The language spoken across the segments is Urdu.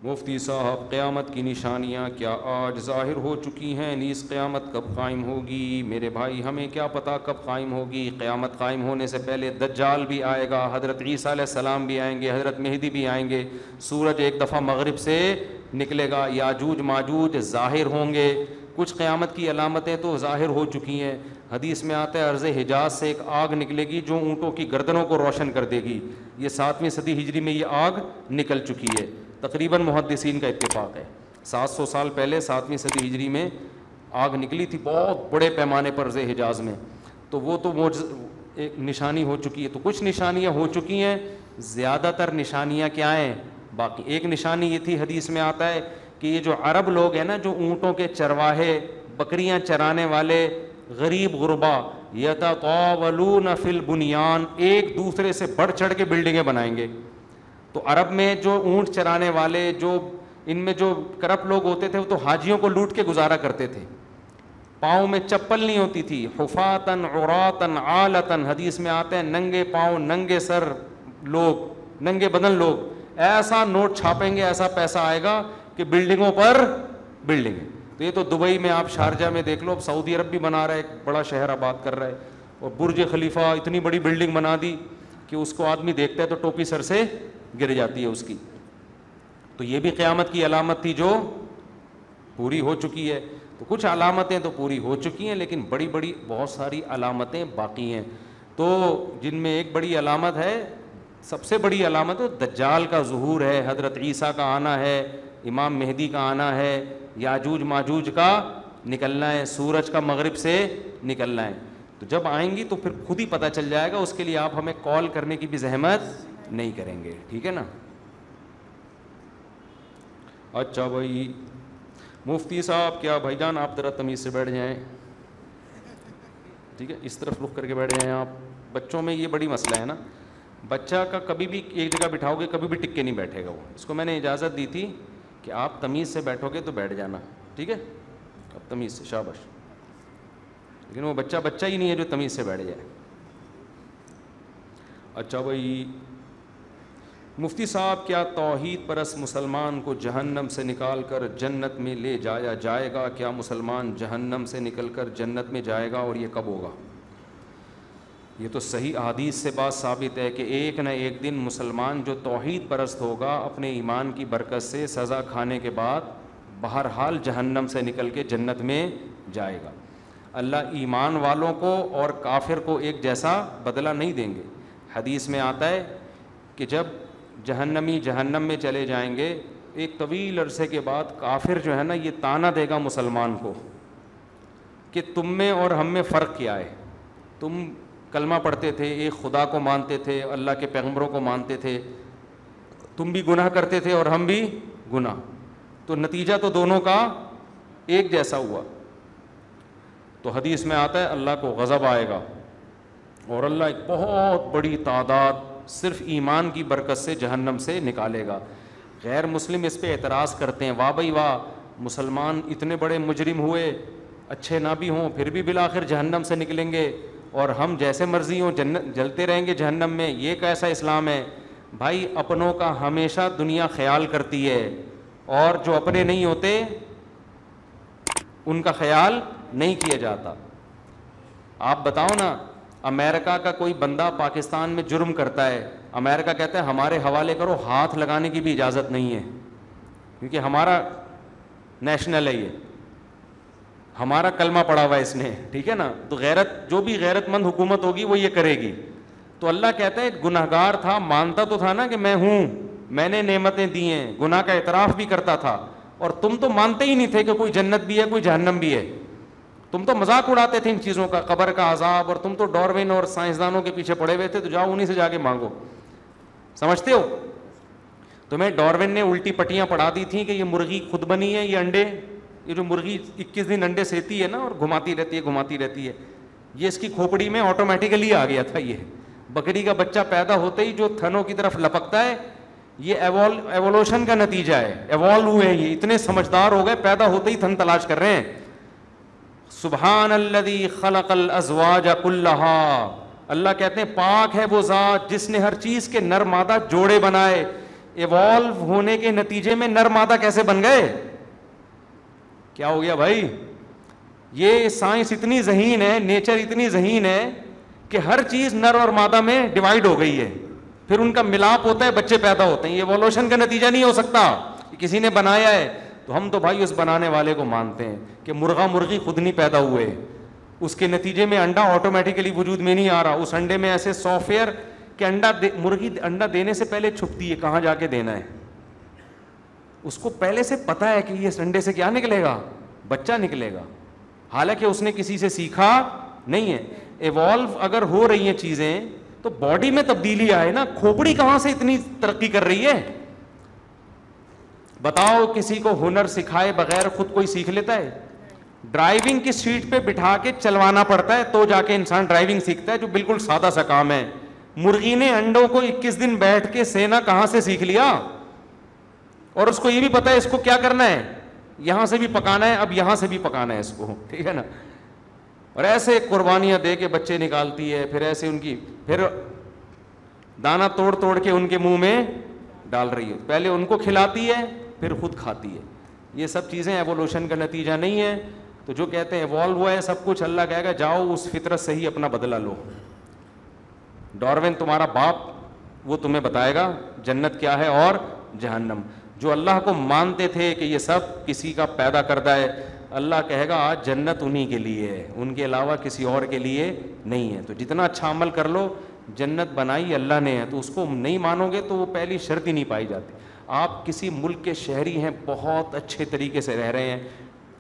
مفتی صاحب قیامت کی نشانیاں کیا آج ظاہر ہو چکی ہیں؟ نیز قیامت کب قائم ہوگی؟ میرے بھائی ہمیں کیا پتہ کب قائم ہوگی؟ قیامت قائم ہونے سے پہلے دجال بھی آئے گا، حضرت عیسیٰ علیہ السلام بھی آئیں گے، حضرت مہدی بھی آئیں گے، سورج ایک دفعہ مغرب سے نکلے گا، یاجوج ماجوج ظاہر ہوں گے۔ کچھ قیامت کی علامتیں تو ظاہر ہو چکی ہیں۔ حدیث میں آتا ہے عرض حجاز سے ایک آگ نکلے گی جو اونٹوں کی گردنوں کو روشن کر دے گی۔ یہ 7ویں صدی ہجری میں یہ آگ نکل چکی ہے، تقریباً محدثین کا اتفاق ہے۔ 700 سال پہلے 7ویں صدی ہجری میں آگ نکلی تھی بہت بڑے پیمانے پر عرض حجاز میں، تو وہ تو ایک نشانی ہو چکی ہے۔ تو کچھ نشانیاں ہو چکی ہیں، زیادہ تر نشانیاں کیا ہیں باقی؟ ایک نشانی یہ تھی، حدیث میں آتا ہے کہ یہ جو عرب لوگ ہیں نا، جو اونٹوں کے چرواہے، بکریاں چرانے والے غریب غربا، یتطاولون فی البنیان، ایک دوسرے سے بڑھ چڑھ کے بلڈنگیں بنائیں گے۔ تو عرب میں جو اونٹ چرانے والے، جو ان میں جو کرپٹ لوگ ہوتے تھے، وہ تو حاجیوں کو لوٹ کے گزارا کرتے تھے، پاؤں میں چپل نہیں ہوتی تھی، حفاتن عراتن عالتن، حدیث میں آتے ہیں ننگے پاؤں ننگے سر لوگ، ننگے بدن لوگ، ایسا نوٹ چھاپیں گے، ایسا پیسہ آئے گا کہ بلڈنگوں پر بلڈنگیں۔ تو یہ تو دبئی میں، آپ شارجہ میں دیکھ لو، اب سعودی عرب بھی بنا رہا ہے، ایک بڑا شہر آباد کر رہا ہے، اور برج خلیفہ اتنی بڑی بلڈنگ بنا دی کہ اس کو آدمی دیکھتا ہے تو ٹوپی سر سے گر جاتی ہے اس کی۔ تو یہ بھی قیامت کی علامت تھی جو پوری ہو چکی ہے۔ تو کچھ علامتیں تو پوری ہو چکی ہیں، لیکن بڑی بڑی بہت ساری علامتیں باقی ہیں، تو جن میں ایک بڑی علامت ہے، سب سے بڑی علامت ہے دجال کا ظہور ہے، حضرت عیسیٰ کا آنا ہے، امام مہدی کا آنا ہے، یاجوج ماجوج کا نکلنا ہے، سورج کا مغرب سے نکلنا ہے۔ تو جب آئیں گی تو پھر خود ہی پتہ چل جائے گا، اس کے لیے آپ ہمیں کال کرنے کی بھی زحمت نہیں کریں گے، ٹھیک ہے نا؟ اچھا بھائی مفتی صاحب، کیا بھائی جان آپ ذرا تمیز سے بیٹھ جائیں، ٹھیک ہے، اس طرف رخ کر کے بیٹھ جائیں آپ۔ بچوں میں یہ بڑی مسئلہ ہے نا، بچہ کا کبھی بھی ایک جگہ بٹھاؤ گے کبھی بھی ٹک کے نہیں بیٹھے گا وہ۔ اس کو میں نے اجازت دی تھی کہ آپ تمیز سے بیٹھو گے تو بیٹھ جانا، ٹھیک ہے، اب تمیز سے، شاباش۔ لیکن وہ بچہ بچہ ہی نہیں ہے جو تمیز سے بیٹھ جائے۔ اچھا بھائی مفتی صاحب، کیا توحید پرست مسلمان کو جہنم سے نکال کر جنت میں لے جایا جائے گا؟ کیا مسلمان جہنم سے نکل کر جنت میں جائے گا، اور یہ کب ہوگا؟ یہ تو صحیح احادیث سے بات ثابت ہے کہ ایک نہ ایک دن مسلمان جو توحید پرست ہوگا، اپنے ایمان کی برکت سے سزا کھانے کے بعد بہرحال جہنم سے نکل کے جنت میں جائے گا۔ اللہ ایمان والوں کو اور کافر کو ایک جیسا بدلہ نہیں دیں گے۔ حدیث میں آتا ہے کہ جب جہنمی جہنم میں چلے جائیں گے، ایک طویل عرصے کے بعد کافر جو ہے نا، یہ تانا دے گا مسلمان کو کہ تم میں اور ہم میں فرق کیا ہے؟ تم کلمہ پڑھتے تھے، ایک خدا کو مانتے تھے، اللہ کے پیغمبروں کو مانتے تھے، تم بھی گناہ کرتے تھے اور ہم بھی گناہ، تو نتیجہ تو دونوں کا ایک جیسا ہوا۔ تو حدیث میں آتا ہے اللہ کو غضب آئے گا، اور اللہ ایک بہت بڑی تعداد صرف ایمان کی برکت سے جہنم سے نکالے گا۔ غیر مسلم اس پہ اعتراض کرتے ہیں، واہ بھائی واہ، مسلمان اتنے بڑے مجرم ہوئے، اچھے نہ بھی ہوں پھر بھی بالآخر جہنم سے نکلیں گے، اور ہم جیسے مرضی ہوں جلتے رہیں گے جہنم میں، یہ کیسا اسلام ہے؟ بھائی اپنوں کا ہمیشہ دنیا خیال کرتی ہے، اور جو اپنے نہیں ہوتے ان کا خیال نہیں کیا جاتا۔ آپ بتاؤ نا، امریکہ کا کوئی بندہ پاکستان میں جرم کرتا ہے، امریکہ کہتا ہے ہمارے حوالے کرو، ہاتھ لگانے کی بھی اجازت نہیں ہے، کیونکہ ہمارا نیشنل ہے، یہ ہمارا کلمہ پڑھا ہوا ہے اس نے، ٹھیک ہے نا؟ تو غیرت، جو بھی غیرت مند حکومت ہوگی وہ یہ کرے گی۔ تو اللہ کہتا ہے گنہگار تھا، مانتا تو تھا نا کہ میں ہوں، میں نے نعمتیں دی ہیں، گناہ کا اعتراف بھی کرتا تھا، اور تم تو مانتے ہی نہیں تھے کہ کوئی جنت بھی ہے کوئی جہنم بھی ہے، تم تو مذاق اڑاتے تھے ان چیزوں کا، قبر کا عذاب، اور تم تو ڈاروین اور سائنسدانوں کے پیچھے پڑے ہوئے تھے، تو جاؤ انہیں سے جا کے مانگو، سمجھتے ہو؟ تمہیں ڈاروین نے الٹی پٹیاں پڑھا دی تھیں کہ یہ مرغی خود بنی ہے، یہ انڈے، یہ جو مرغی 21 دن انڈے سیتی ہے نا اور گھماتی رہتی ہے، یہ اس کی کھوپڑی میں آٹومیٹیکلی آ گیا تھا۔ یہ بکری کا بچہ پیدا ہوتے ہی جو تھنوں کی طرف لپکتا ہے، یہ ایوولوشن کا نتیجہ ہے، ایوالو ہوئے، یہ اتنے سمجھدار ہو گئے، پیدا ہوتے ہی تھن تلاش کر رہے ہیں۔ سبحان الذی خلق الازواج کلھا، اللہ کہتے ہیں پاک ہے وہ ذات جس نے ہر چیز کے نر مادہ جوڑے بنائے۔ ایوالو ہونے کے نتیجے میں نر مادہ کیسے بن گئے؟ کیا ہو گیا بھائی؟ یہ سائنس اتنی ذہین ہے, نیچر اتنی ذہین ہے کہ ہر چیز نر اور مادہ میں ڈیوائڈ ہو گئی ہے, پھر ان کا ملاپ ہوتا ہے, بچے پیدا ہوتے ہیں. یہ ایوولوشن کا نتیجہ نہیں ہو سکتا, کسی نے بنایا ہے. تو ہم تو بھائی اس بنانے والے کو مانتے ہیں کہ مرغا مرغی خود نہیں پیدا ہوئے, اس کے نتیجے میں انڈا آٹومیٹیکلی وجود میں نہیں آ رہا. اس انڈے میں ایسے سافٹ ویئر کہ مرغی انڈا دینے سے پہلے چھپتی ہے کہاں جا کے دینا ہے, اس کو پہلے سے پتا ہے کہ یہ انڈے سے کیا نکلے گا, بچہ نکلے گا, حالانکہ اس نے کسی سے سیکھا نہیں ہے. ایوالو اگر ہو رہی ہیں چیزیں تو باڈی میں تبدیلی آئے نا. کھوپڑی کہاں سے اتنی ترقی کر رہی ہے؟ بتاؤ, کسی کو ہنر سکھائے بغیر خود کوئی سیکھ لیتا ہے؟ ڈرائیونگ کی سیٹ پہ بٹھا کے چلوانا پڑتا ہے تو جا کے انسان ڈرائیونگ سیکھتا ہے, جو بالکل سادہ سا کام ہے. مرغی نے انڈوں کو 21 دن بیٹھ کے سینا کہاں سے سیکھ لیا, اور اس کو یہ بھی پتا ہے اس کو کیا کرنا ہے, یہاں سے بھی پکانا ہے, اب یہاں سے بھی پکانا ہے اس کو, ٹھیک ہے نا. اور ایسے قربانیاں دے کے بچے نکالتی ہے, پھر ایسے ان کی پھر دانا توڑ توڑ کے ان کے منہ میں ڈال رہی ہے, پہلے ان کو کھلاتی ہے پھر خود کھاتی ہے. یہ سب چیزیں ایوولوشن کا نتیجہ نہیں ہے. تو جو کہتے ہیں ایوالو ہوا ہے سب کچھ, اللہ کہے گا جاؤ اس فطرت سے ہی اپنا بدلہ لو. ڈاروین تمہارا باپ, وہ تمہیں بتائے گا جنت کیا ہے اور جہنم. جو اللہ کو مانتے تھے کہ یہ سب کسی کا پیدا کردہ ہے, اللہ کہے گا آج جنت انہی کے لیے ہے, ان کے علاوہ کسی اور کے لیے نہیں ہے. تو جتنا اچھا عمل کر لو, جنت بنائی اللہ نے ہے, تو اس کو نہیں مانو گے تو وہ پہلی شرط ہی نہیں پائی جاتی. آپ کسی ملک کے شہری ہیں, بہت اچھے طریقے سے رہ رہے ہیں,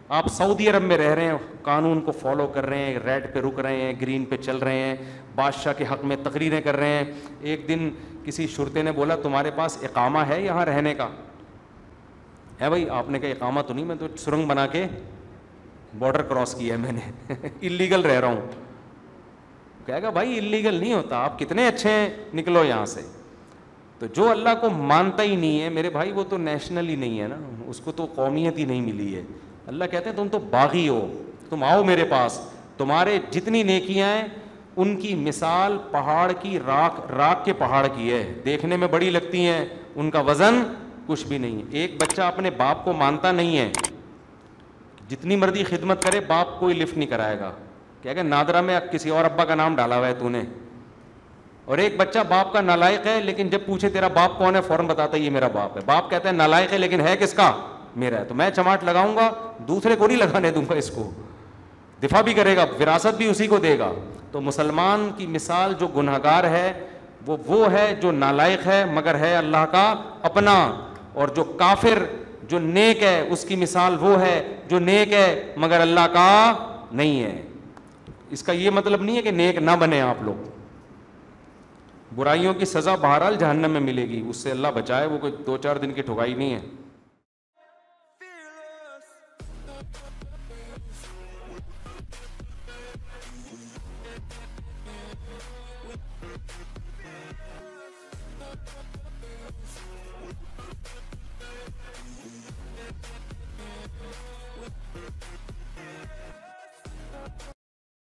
آپ سعودی عرب میں رہ رہے ہیں, قانون کو فالو کر رہے ہیں, ریڈ پہ رک رہے ہیں, گرین پہ چل رہے ہیں, بادشاہ کے حق میں تقریریں کر رہے ہیں. ایک دن کسی شرطے نے بولا تمہارے پاس اقامہ ہے یہاں رہنے کا؟ ہے بھائی. آپ نے کہا اقامہ تو نہیں, میں تو سرنگ بنا کے بارڈر کراس کیا ہے میں نے, اللیگل رہ رہا ہوں. کہے گا بھائی اللیگل نہیں ہوتا, آپ کتنے اچھے ہیں, نکلو یہاں سے. تو جو اللہ کو مانتا ہی نہیں ہے میرے بھائی, وہ تو نیشنل ہی نہیں ہے نا, اس کو تو قومیت ہی نہیں ملی ہے. اللہ کہتے ہیں تم تو باغی ہو, تم آؤ میرے پاس, تمہارے جتنی نیکیاں ہیں ان کی مثال پہاڑ کی راک کے پہاڑ کی ہے, دیکھنے میں بڑی لگتی ہیں, ان کا وزن کچھ بھی نہیں ہے. ایک بچہ اپنے باپ کو مانتا نہیں ہے, جتنی مرضی خدمت کرے باپ کوئی لفٹ نہیں کرائے گا, کہے گا نادرا میں کسی اور ابا کا نام ڈالا ہوا ہے تو نے. اور ایک بچہ باپ کا نالائق ہے, لیکن جب پوچھے تیرا باپ کون ہے فوراً بتاتا ہے یہ میرا باپ ہے. باپ کہتا ہے نالائق ہے لیکن ہے کس کا, میرا ہے, تو میں چماٹ لگاؤں گا, دوسرے کو نہیں لگانے دوں گا, اس کو دفاع بھی کرے گا, وراثت بھی اسی کو دے گا. تو مسلمان کی مثال جو گنہگار ہے وہ ہے جو نالائق ہے مگر ہے اللہ کا اپنا, اور جو کافر جو نیک ہے اس کی مثال وہ ہے جو نیک ہے مگر اللہ کا نہیں ہے. اس کا یہ مطلب نہیں ہے کہ نیک نہ بنے آپ لوگ, برائیوں کی سزا بہرحال جہنم میں ملے گی, اس سے اللہ بچائے, وہ کوئی 2-4 دن کی ٹھگائی نہیں ہے.